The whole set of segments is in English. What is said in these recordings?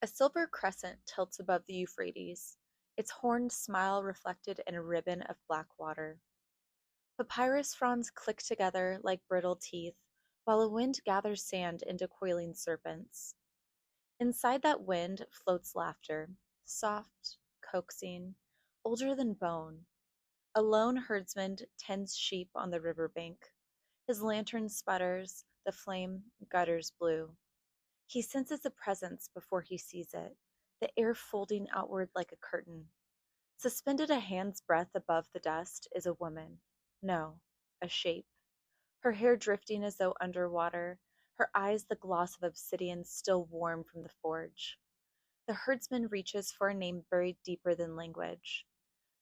A silver crescent tilts above the Euphrates, its horned smile reflected in a ribbon of black water. Papyrus fronds click together like brittle teeth, while a wind gathers sand into coiling serpents. Inside that wind floats laughter, soft, coaxing, older than bone. A lone herdsman tends sheep on the river bank. His lantern sputters, the flame gutters blue. He senses a presence before he sees it, the air folding outward like a curtain. Suspended a hand's breadth above the dust is a woman. No, a shape. Her hair drifting as though under water, her eyes the gloss of obsidian still warm from the forge. The herdsman reaches for a name buried deeper than language.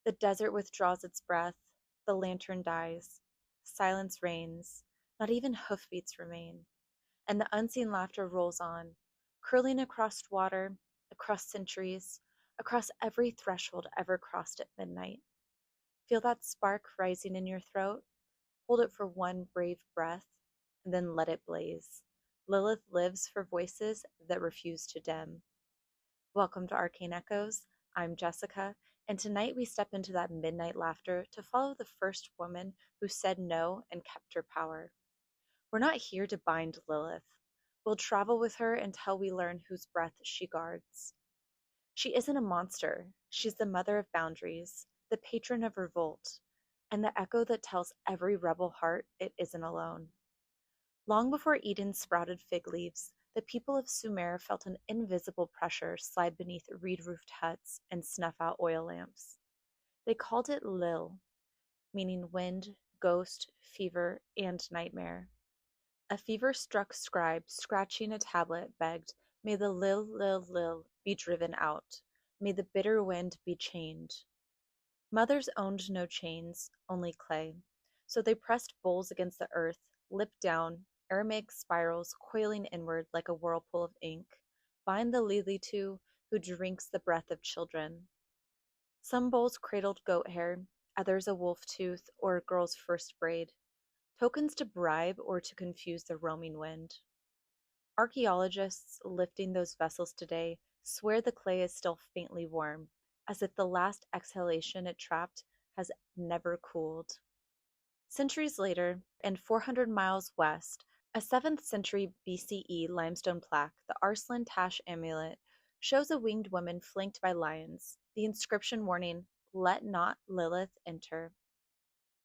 The desert withdraws its breath, the lantern dies. Silence reigns, not even hoofbeats remain, and the unseen laughter rolls on, curling across water, across centuries, across every threshold ever crossed at midnight. Feel that spark rising in your throat? Hold it for one brave breath, and then let it blaze. Lilith lives for voices that refuse to dim. Welcome to Arcane Echoes. I'm Jessica, and tonight we step into that midnight laughter to follow the first woman who said no and kept her power. We're not here to bind Lilith. We'll travel with her until we learn whose breath she guards. She isn't a monster. She's the mother of boundaries, the patron of revolt, and the echo that tells every rebel heart it isn't alone. Long before Eden sprouted fig leaves, the people of Sumer felt an invisible pressure slide beneath reed-roofed huts and snuff out oil lamps. They called it Lil, meaning wind, ghost, fever, and nightmare. A fever-struck scribe scratching a tablet begged, "May the Lil be driven out. May the bitter wind be chained." Mothers owned no chains, only clay. So they pressed bowls against the earth, lipped down, Aramaic spirals coiling inward like a whirlpool of ink. Bind the Lilith who drinks the breath of children. Some bowls cradled goat hair, others a wolf tooth or a girl's first braid. Tokens to bribe or to confuse the roaming wind. Archaeologists lifting those vessels today swear the clay is still faintly warm, as if the last exhalation it trapped has never cooled. Centuries later, and 400 miles west, a 7th century BCE limestone plaque, the Arslan Tash amulet, shows a winged woman flanked by lions, the inscription warning, "Let not Lilith enter."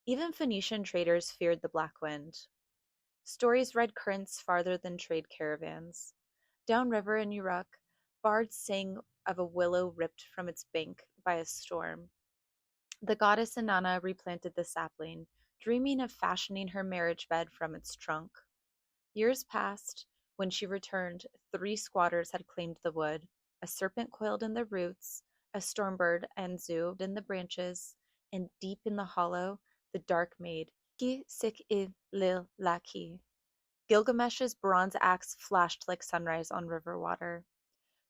Even Phoenician traders feared the black wind. Stories read currents farther than trade caravans. Downriver in Uruk, bards sang of a willow ripped from its bank by a storm. The goddess Inanna replanted the sapling, dreaming of fashioning her marriage bed from its trunk. Years passed. When she returned, 3 squatters had claimed the wood. A serpent coiled in the roots, a stormbird anzu in the branches, and deep in the hollow, the dark maid, Ki Sik I Lil Laki. Gilgamesh's bronze axe flashed like sunrise on river water.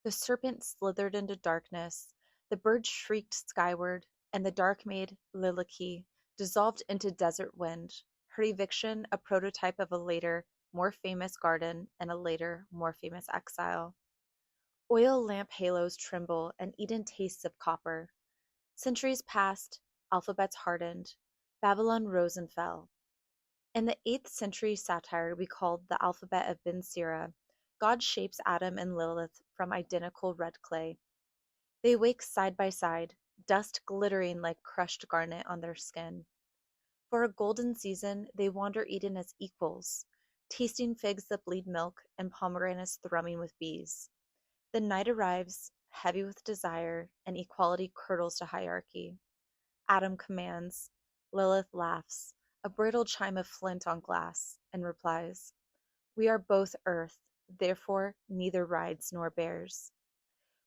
The serpent slithered into darkness, the bird shrieked skyward, and the dark maid, Liliki, dissolved into desert wind, her eviction a prototype of a later, more famous garden and a later, more famous exile. Oil lamp halos tremble, and Eden tastes of copper. Centuries passed, alphabets hardened, Babylon rose and fell. In the 8th century satire we called the Alphabet of Ben Sira, God shapes Adam and Lilith from identical red clay. They wake side by side, dust glittering like crushed garnet on their skin. For a golden season, they wander Eden as equals, tasting figs that bleed milk and pomegranates thrumming with bees. Then night arrives, heavy with desire, and equality curdles to hierarchy. Adam commands, Lilith laughs, a brittle chime of flint on glass, and replies, "We are both earth, therefore neither rides nor bears."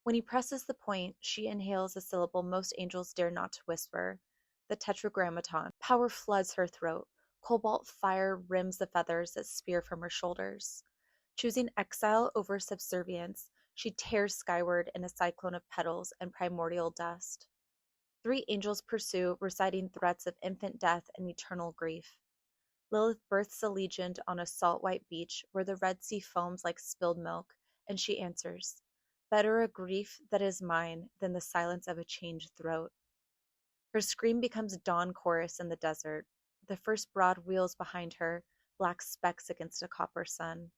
When he presses the point, she inhales a syllable most angels dare not to whisper, the tetragrammaton. Power floods her throat. Cobalt fire rims the feathers that spear from her shoulders. Choosing exile over subservience, she tears skyward in a cyclone of petals and primordial dust. 3 angels pursue, reciting threats of infant death and eternal grief. Lilith births a legion on a salt-white beach where the Red Sea foams like spilled milk, and she answers, Better a grief that is mine than the silence of a chained throat. Her scream becomes dawn chorus in the desert, the first broad wheels behind her, black specks against a copper sun.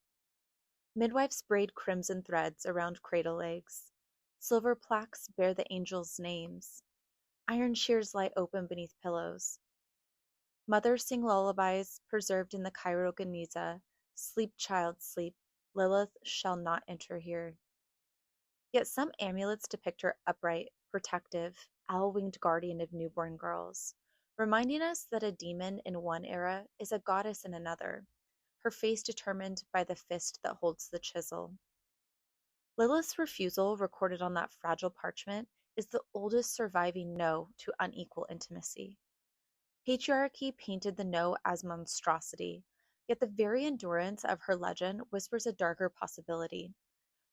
Midwives braid crimson threads around cradle legs. Silver plaques bear the angels' names. Iron shears lie open beneath pillows. Mothers sing lullabies preserved in the Cairo Geniza. Sleep, child, sleep. Lilith shall not enter here. Yet some amulets depict her upright, protective, owl-winged guardian of newborn girls, reminding us that a demon in one era is a goddess in another, her face determined by the fist that holds the chisel. Lilith's refusal, recorded on that fragile parchment, is the oldest surviving no to unequal intimacy. Patriarchy painted the no as monstrosity, yet the very endurance of her legend whispers a darker possibility.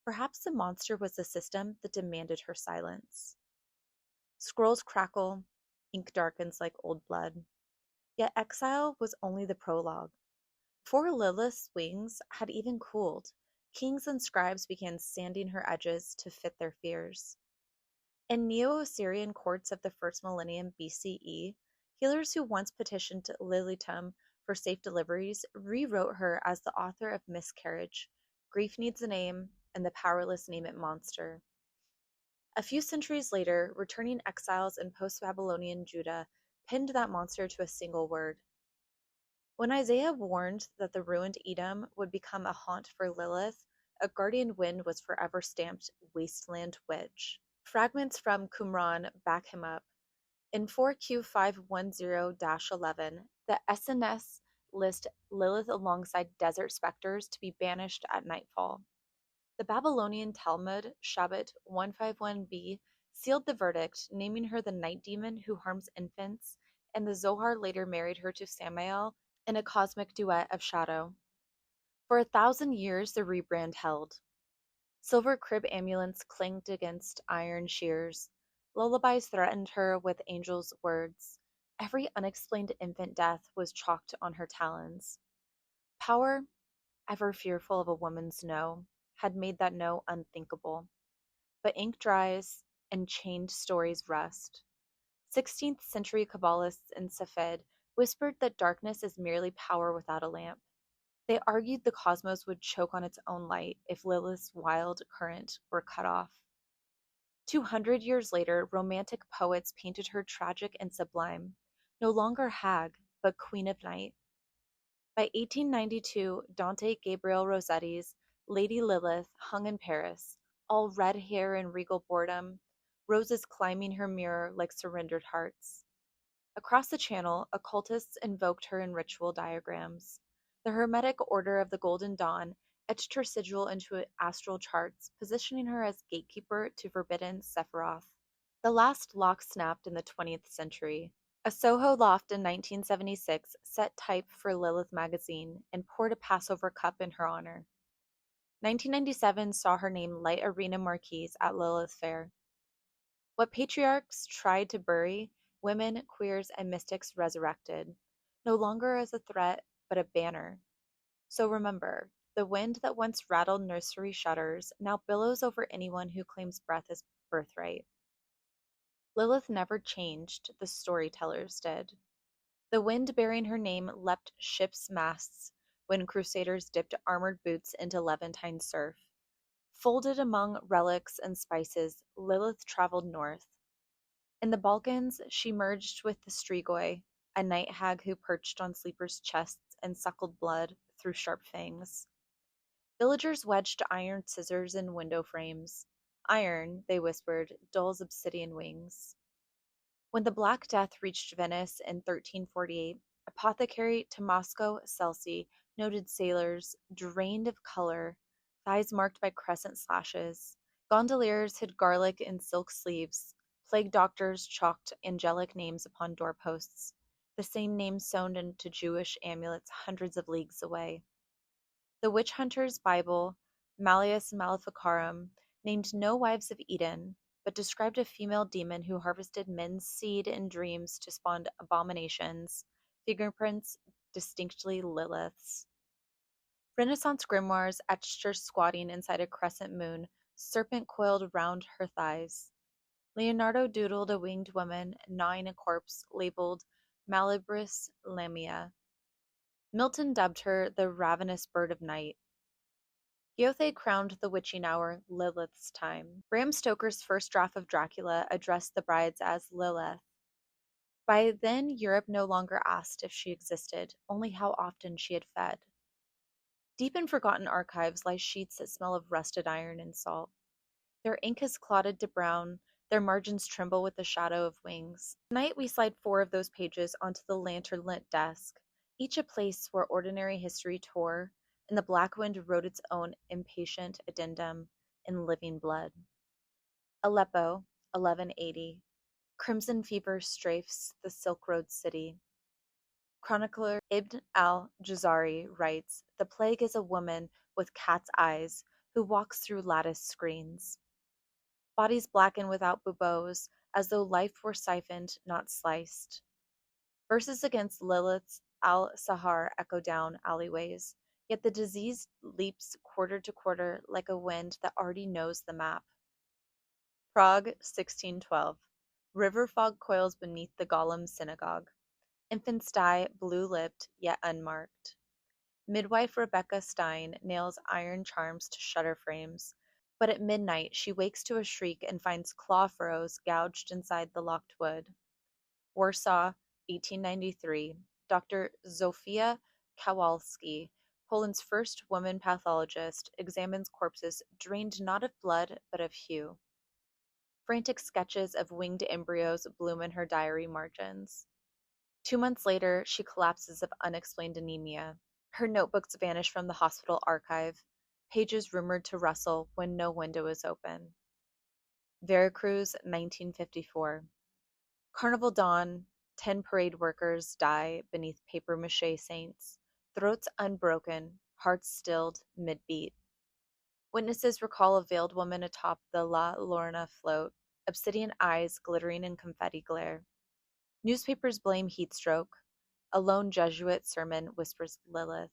Perhaps the monster was the system that demanded her silence. Scrolls crackle, ink darkens like old blood. Yet exile was only the prologue. Before Lilith's wings had even cooled, kings and scribes began sanding her edges to fit their fears. In Neo-Assyrian courts of the first millennium BCE, healers who once petitioned Lilitum for safe deliveries rewrote her as the author of miscarriage, grief needs a name, and the powerless name it monster. A few centuries later, returning exiles in post-Babylonian Judah pinned that monster to a single word. When Isaiah warned that the ruined Edom would become a haunt for Lilith, a guardian wind was forever stamped wasteland witch. Fragments from Qumran back him up. In 4Q510-11, the SNS list Lilith alongside desert specters to be banished at nightfall. The Babylonian Talmud, Shabbat 151b, sealed the verdict, naming her the night demon who harms infants, and the Zohar later married her to Samael in a cosmic duet of shadow. For 1,000 years the rebrand held. Silver crib amulets clinked against iron shears. Lullabies threatened her with angels' words. Every unexplained infant death was chalked on her talons. Power, ever fearful of a woman's no, had made that no unthinkable. But ink dries, and chained stories rust. 16th century Kabbalists in Safed whispered that darkness is merely power without a lamp. They argued the cosmos would choke on its own light if Lilith's wild current were cut off. 200 years later, romantic poets painted her tragic and sublime, no longer hag, but queen of night. By 1892, Dante Gabriel Rossetti's Lady Lilith hung in Paris, all red hair and regal boredom, roses climbing her mirror like surrendered hearts. Across the channel, occultists invoked her in ritual diagrams. The Hermetic Order of the Golden Dawn etched her sigil into astral charts, positioning her as gatekeeper to forbidden Sephiroth. The last lock snapped in the 20th century. A Soho loft in 1976 set type for Lilith magazine and poured a Passover cup in her honor. 1997 saw her name light arena marquees at Lilith Fair. What patriarchs tried to bury, women, queers, and mystics resurrected, no longer as a threat, but a banner. So remember, the wind that once rattled nursery shutters now billows over anyone who claims breath as birthright. Lilith never changed, the storytellers did. The wind bearing her name leapt ships' masts when crusaders dipped armored boots into Levantine surf. Folded among relics and spices, Lilith traveled north. In the Balkans, she merged with the Strigoi, a night hag who perched on sleepers' chests and suckled blood through sharp fangs. Villagers wedged iron scissors in window frames. Iron, they whispered, dulls obsidian wings. When the Black Death reached Venice in 1348, apothecary Tommaso Celsi noted sailors, drained of color, thighs marked by crescent slashes. Gondoliers hid garlic in silk sleeves. Plague doctors chalked angelic names upon doorposts, the same names sewn into Jewish amulets hundreds of leagues away. The witch hunter's Bible, Malleus Maleficarum, named no wives of Eden, but described a female demon who harvested men's seed in dreams to spawn abominations, fingerprints distinctly Lilith's. Renaissance grimoires etched her squatting inside a crescent moon, serpent coiled round her thighs. Leonardo doodled a winged woman gnawing a corpse labeled Malibris lamia. Milton dubbed her the ravenous bird of night. Goethe crowned the witching hour Lilith's time. Bram Stoker's first draft of Dracula addressed the brides as Lilith. By then, Europe no longer asked if she existed, only how often she had fed. Deep in forgotten archives lie sheets that smell of rusted iron and salt. Their ink has clotted to brown, their margins tremble with the shadow of wings. Tonight we slide 4 of those pages onto the lantern-lit desk, each a place where ordinary history tore, and the black wind wrote its own impatient addendum in living blood. Aleppo, 1180. Crimson fever strafes the Silk Road city. Chronicler Ibn al-Jazari writes, "The plague is a woman with cat's eyes who walks through lattice screens. Bodies blacken without buboes, as though life were siphoned, not sliced." Verses against Lilith's al-Sahar echo down alleyways, yet the disease leaps quarter to quarter like a wind that already knows the map. Prague, 1612. River fog coils beneath the Golem synagogue. Infants die, blue-lipped, yet unmarked. Midwife Rebecca Stein nails iron charms to shutter frames, but at midnight she wakes to a shriek and finds claw furrows gouged inside the locked wood. Warsaw, 1893. Dr. Zofia Kowalski, Poland's first woman pathologist, examines corpses drained not of blood but of hue. Frantic sketches of winged embryos bloom in her diary margins. 2 months later, she collapses of unexplained anemia. Her notebooks vanish from the hospital archive, pages rumored to rustle when no window is open. Veracruz, 1954. Carnival dawn, 10 parade workers die beneath papier-mâché saints, throats unbroken, hearts stilled, mid-beat. Witnesses recall a veiled woman atop the La Lorna float, obsidian eyes glittering in confetti glare. Newspapers blame heat stroke. A lone Jesuit sermon whispers Lilith.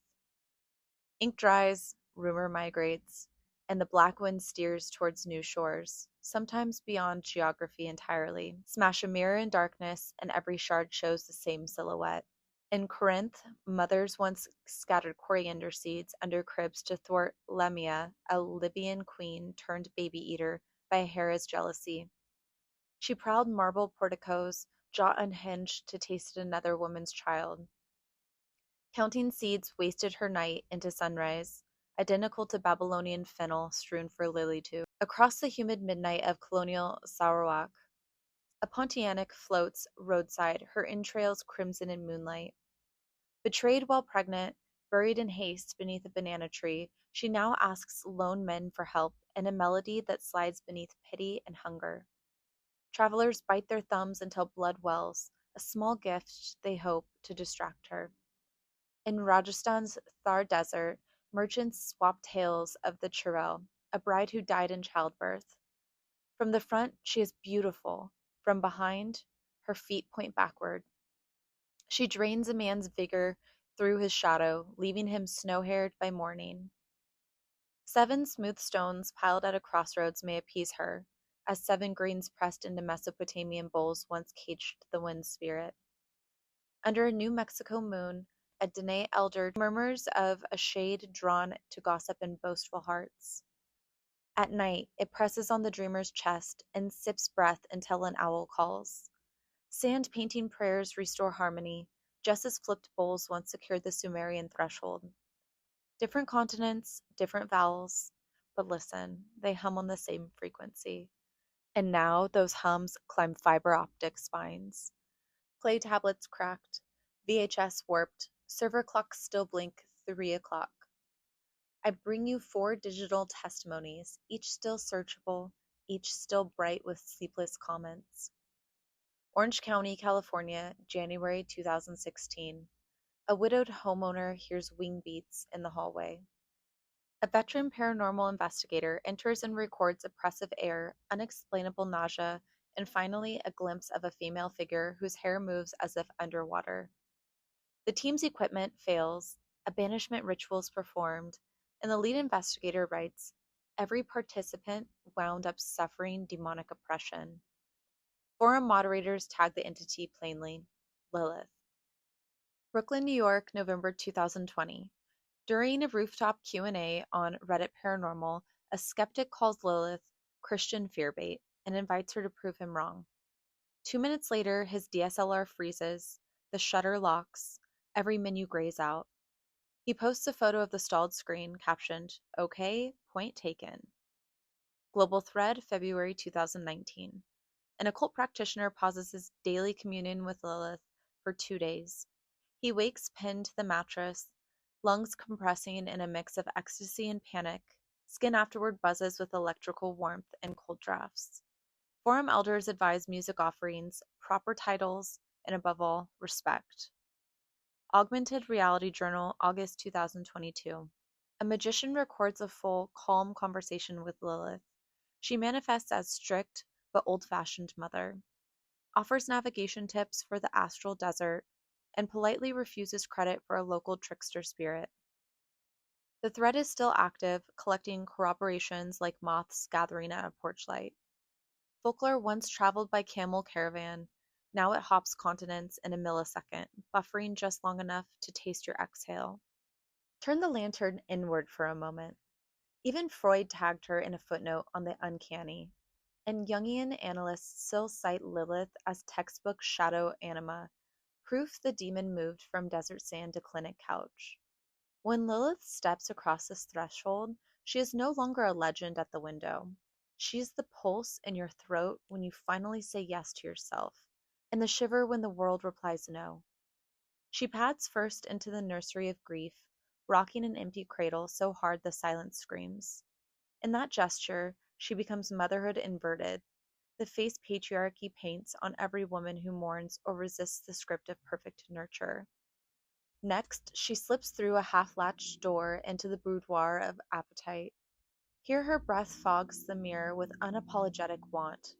Ink dries, rumor migrates, and the black wind steers towards new shores, sometimes beyond geography entirely. Smash a mirror in darkness, and every shard shows the same silhouette. In Corinth, mothers once scattered coriander seeds under cribs to thwart Lamia, a Libyan queen turned baby-eater by Hera's jealousy. She prowled marble porticos, jaw unhinged to taste another woman's child. Counting seeds wasted her night into sunrise, identical to Babylonian fennel strewn for lily tube. Across the humid midnight of colonial Sarawak, a Pontianak floats roadside, her entrails crimson in moonlight. Betrayed while pregnant, buried in haste beneath a banana tree, she now asks lone men for help in a melody that slides beneath pity and hunger. Travelers bite their thumbs until blood wells, a small gift, they hope, to distract her. In Rajasthan's Thar Desert, merchants swap tales of the Churel, a bride who died in childbirth. From the front, she is beautiful. From behind, her feet point backward. She drains a man's vigor through his shadow, leaving him snow-haired by morning. 7 smooth stones piled at a crossroads may appease her, as 7 grains pressed into Mesopotamian bowls once caged the wind spirit. Under a New Mexico moon, a Dene elder murmurs of a shade drawn to gossip in boastful hearts. At night, it presses on the dreamer's chest and sips breath until an owl calls. Sand painting prayers restore harmony, just as flipped bowls once secured the Sumerian threshold. Different continents, different vowels, but listen, they hum on the same frequency. And now those hums climb fiber optic spines. Clay tablets cracked, VHS warped, server clocks still blink 3 o'clock. I bring you 4 digital testimonies, each still searchable, each still bright with sleepless comments. Orange County, California, January 2016. A widowed homeowner hears wing beats in the hallway. A veteran paranormal investigator enters and records oppressive air, unexplainable nausea, and finally a glimpse of a female figure whose hair moves as if underwater. The team's equipment fails, a banishment ritual is performed, and the lead investigator writes, every participant wound up suffering demonic oppression. Forum moderators tagged the entity plainly, Lilith. Brooklyn, New York, November 2020. During a rooftop Q&A on Reddit Paranormal, a skeptic calls Lilith Christian fearbait and invites her to prove him wrong. 2 minutes later, his DSLR freezes, the shutter locks, every menu grays out. He posts a photo of the stalled screen, captioned, "Okay, point taken." Global thread, February 2019. An occult practitioner pauses his daily communion with Lilith for 2 days. He wakes pinned to the mattress, lungs compressing in a mix of ecstasy and panic. Skin afterward buzzes with electrical warmth and cold drafts. Forum elders advise music offerings, proper titles, and above all, respect. Augmented Reality Journal, August 2022. A magician records a full, calm conversation with Lilith. She manifests as strict but old-fashioned mother, offers navigation tips for the astral desert, and politely refuses credit for a local trickster spirit. The thread is still active, collecting corroborations like moths gathering at a porch light. Folklore once traveled by camel caravan, now it hops continents in a millisecond, buffering just long enough to taste your exhale. Turn the lantern inward for a moment. Even Freud tagged her in a footnote on the uncanny, and Jungian analysts still cite Lilith as textbook shadow anima, proof the demon moved from desert sand to clinic couch. When Lilith steps across this threshold, she is no longer a legend at the window. She is the pulse in your throat when you finally say yes to yourself, and the shiver when the world replies no. She pads first into the nursery of grief, rocking an empty cradle so hard the silence screams. In that gesture, she becomes motherhood inverted, the face patriarchy paints on every woman who mourns or resists the script of perfect nurture. Next, she slips through a half-latched door into the boudoir of appetite. Here her breath fogs the mirror with unapologetic want,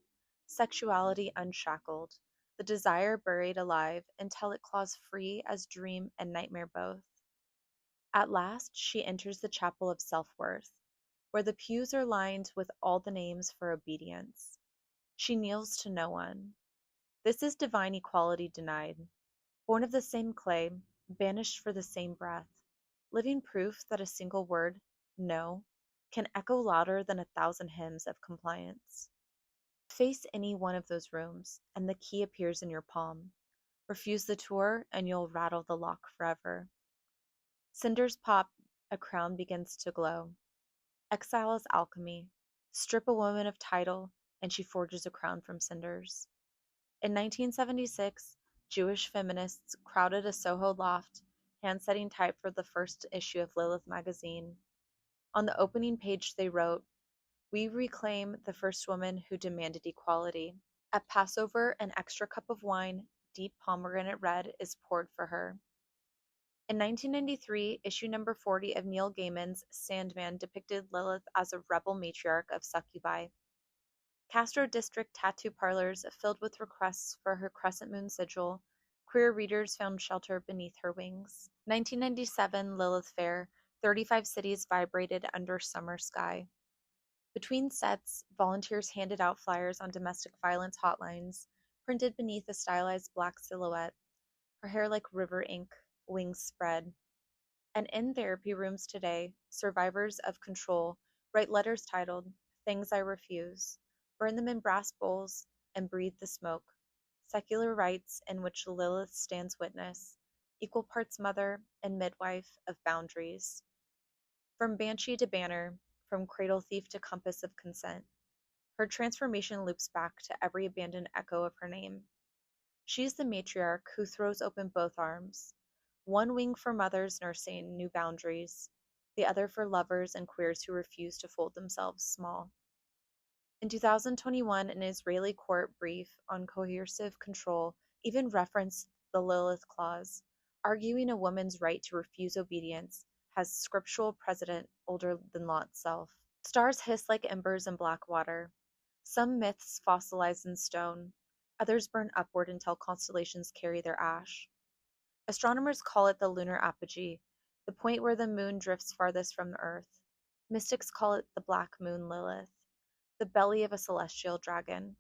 sexuality unshackled, the desire buried alive until it claws free as dream and nightmare both. At last, she enters the chapel of self-worth, where the pews are lined with all the names for obedience. She kneels to no one. This is divine equality denied. Born of the same clay, banished for the same breath, living proof that a single word, no, can echo louder than 1,000 hymns of compliance. Face any one of those rooms, and the key appears in your palm. Refuse the tour, and you'll rattle the lock forever. Cinders pop, a crown begins to glow. Exile is alchemy. Strip a woman of title, and she forges a crown from cinders. In 1976, Jewish feminists crowded a Soho loft, hand-setting type for the first issue of Lilith magazine. On the opening page they wrote, "We reclaim the first woman who demanded equality. At Passover, an extra cup of wine, deep pomegranate red, is poured for her." In 1993, issue number 40 of Neil Gaiman's Sandman depicted Lilith as a rebel matriarch of succubi. Castro District tattoo parlors filled with requests for her crescent moon sigil, queer readers found shelter beneath her wings. 1997 Lilith Fair, 35 cities vibrated under summer sky. Between sets, volunteers handed out flyers on domestic violence hotlines, printed beneath a stylized black silhouette, her hair like river ink, wings spread. And in therapy rooms today, survivors of control write letters titled, "Things I Refuse," burn them in brass bowls, and breathe the smoke. Secular rites in which Lilith stands witness, equal parts mother and midwife of boundaries. From banshee to banner, from cradle thief to compass of consent, her transformation loops back to every abandoned echo of her name. She is the matriarch who throws open both arms, one wing for mothers nursing new boundaries, the other for lovers and queers who refuse to fold themselves small. In 2021, an Israeli court brief on coercive control even referenced the Lilith Clause, arguing a woman's right to refuse obedience has scriptural precedent older than law itself. Stars hiss like embers in black water. Some myths fossilize in stone, others burn upward until constellations carry their ash. Astronomers call it the lunar apogee, the point where the moon drifts farthest from the Earth. Mystics call it the Black Moon Lilith, the belly of a celestial dragon.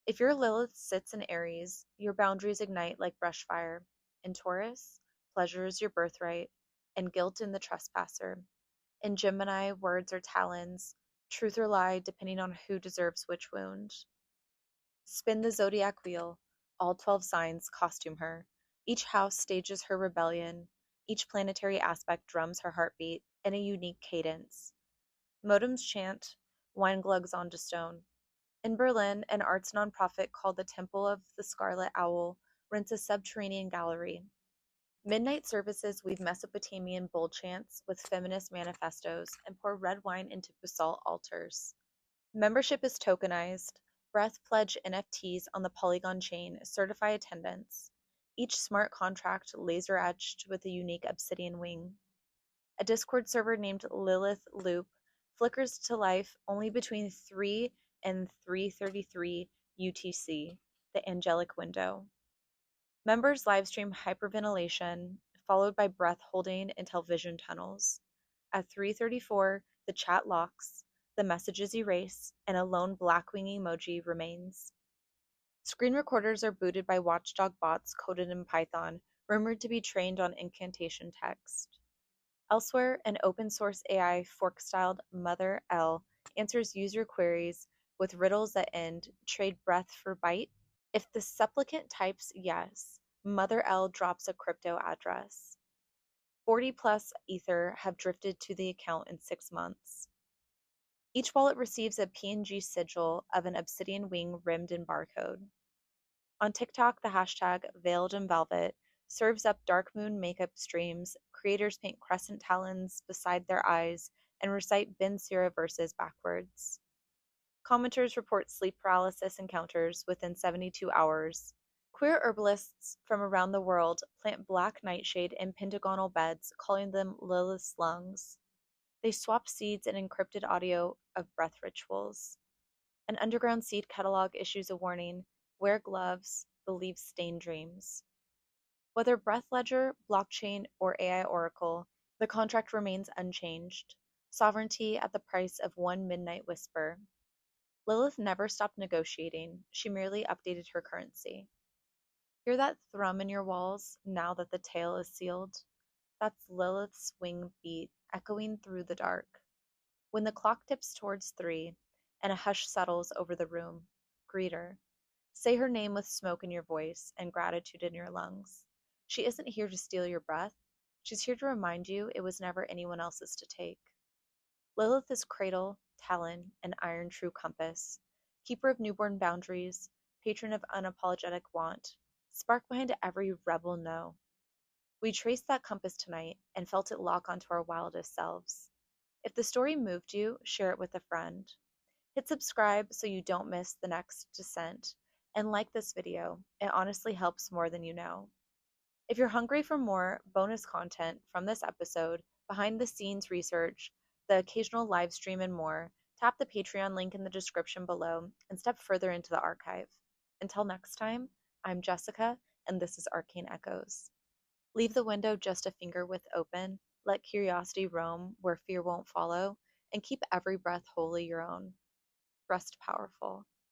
If your Lilith sits in Aries, your boundaries ignite like brush fire. In Taurus, pleasure is your birthright, and guilt in the trespasser. In Gemini, words are talons, truth or lie depending on who deserves which wound. Spin the zodiac wheel, all 12 signs costume her. Each house stages her rebellion, each planetary aspect drums her heartbeat in a unique cadence. Modems chant, wine glugs onto stone. In Berlin, an arts nonprofit called the Temple of the Scarlet Owl rents a subterranean gallery. Midnight services weave Mesopotamian bold chants with feminist manifestos and pour red wine into basalt altars. Membership is tokenized. Breath pledge NFTs on the Polygon chain certify attendance. Each smart contract laser etched with a unique obsidian wing. A Discord server named Lilith Loop flickers to life only between 3 and 3:33 UTC, the angelic window. Members livestream hyperventilation, followed by breath holding until vision tunnels. At 3:34, the chat locks, the messages erase, and a lone blackwing emoji remains. Screen recorders are booted by watchdog bots coded in Python, rumored to be trained on incantation text. Elsewhere, an open-source AI fork-styled Mother L answers user queries with riddles that end, trade breath for bite. If the supplicant types yes, Mother L drops a crypto address. 40+ Ether have drifted to the account in 6 months. Each wallet receives a PNG sigil of an obsidian wing rimmed in barcode. On TikTok, the hashtag Veiled in Velvet serves up dark moon makeup streams. Creators paint crescent talons beside their eyes and recite Ben Sira verses backwards. Commenters report sleep paralysis encounters within 72 hours. Queer herbalists from around the world plant black nightshade in pentagonal beds, calling them Lilith's lungs. They swap seeds and encrypted audio of breath rituals. An underground seed catalog issues a warning: wear gloves, believe stained dreams. Whether breath ledger, blockchain, or AI oracle, the contract remains unchanged. Sovereignty at the price of one midnight whisper. Lilith never stopped negotiating, she merely updated her currency. Hear that thrum in your walls now that the tale is sealed? That's Lilith's wing beat echoing through the dark. When the clock tips towards 3 and a hush settles over the room, greet her. Say her name with smoke in your voice and gratitude in your lungs. She isn't here to steal your breath. She's here to remind you it was never anyone else's to take. Lilith is cradle, talon, and iron true compass, keeper of newborn boundaries, patron of unapologetic want, spark behind every rebel no. We traced that compass tonight and felt it lock onto our wildest selves. If the story moved you, share it with a friend. Hit subscribe so you don't miss the next descent, and like this video. It honestly helps more than you know. If you're hungry for more bonus content from this episode, behind the scenes research, the occasional live stream, and more, tap the Patreon link in the description below and step further into the archive. Until next time, I'm Jessica, and this is Arcane Echoes. Leave the window just a finger width open, let curiosity roam where fear won't follow, and keep every breath wholly your own. Rest powerful.